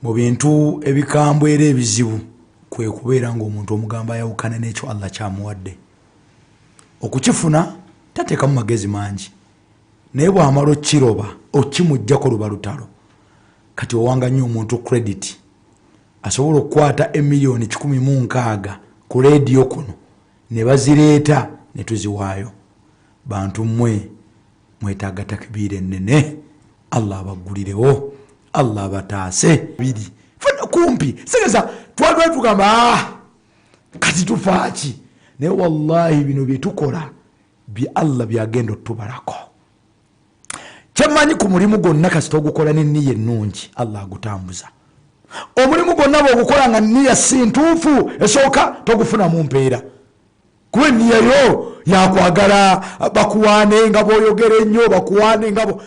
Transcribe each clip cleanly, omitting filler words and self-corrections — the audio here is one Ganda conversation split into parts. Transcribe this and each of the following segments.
mu bintu ebikambwe era ebizibu kwe kubeera ng'omuntu omugamba yawukana n'ekyo Allah kyamuwadde. Okukifuna tateekamu magezi mangi, naye bw'amala okkiroba okimuggyako luba lutalo. Kati owanga nnyo omuntu credit asobola okukwata emiliyoni 16 ku leediyo kuno ne bazireeta ne tuziwaayo. Bantu mmwe mwetaaga takbiira ennene. Allah abaggulirewo, Allah abataase. Biri fana kumpi segeza twagala tugamba kati tufaaki, naye wallahi bino bye tukola bi Allah byagenda otubalako. Kyemanyi ku mulimu gwonna kasita ogukola n'enniya ennungi Allah agutambuza. Omulimu gwonna bw'ogukola nga nniya si ntuufu esooka togufunamu mpeera, kuba enniya yo yakwagala bakuwaane nga bw'oyogera ennyo, bakuwaane nga bo.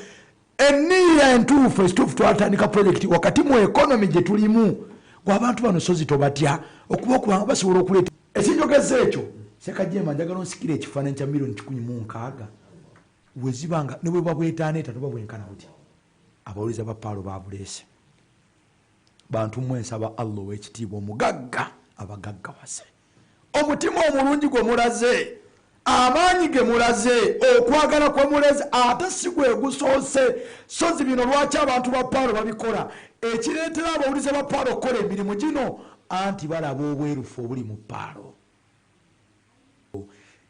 Enniya entuufu ekituufu twatandika projekiti wakati mu ekonomi gye tulimu gw'abantu bano sozi tobatya okuba okubanga basobola okuleeta ekinjogeza ekyo. Sekajjemba njagala onsikira ekifaananyi kya miliyoni 16 wezibanga ne bwe babwetaana etatu babwenkana buti abawuliza ba Paalo babuleese. Bantu mmwe nsaba Allah ow'ekitiibwa omugagga abagaggawase, omutima omulungi gwe mulaze, amaanyi ge mulaze, okwagala kwe mulaze ate si gwe gusoose. Sozi bino lwaki abantu ba Paalo babikola? Ekireetera abawuliza ba Paalo okukola emirimu gino anti balaba obwerufu obuli mu Paalo.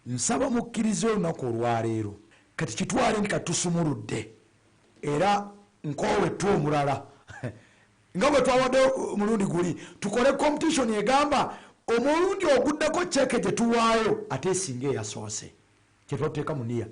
Nsaba mukkirize olunaku olwaleero kati kitwale nti katusumuludde era nkoowe tu omulala nga bwe twawadde omulundi guli tukole competition egamba omulundi oguddeko cheeke gye tuwaayo ate esinga eyasoose, kye twateeka mu nniya.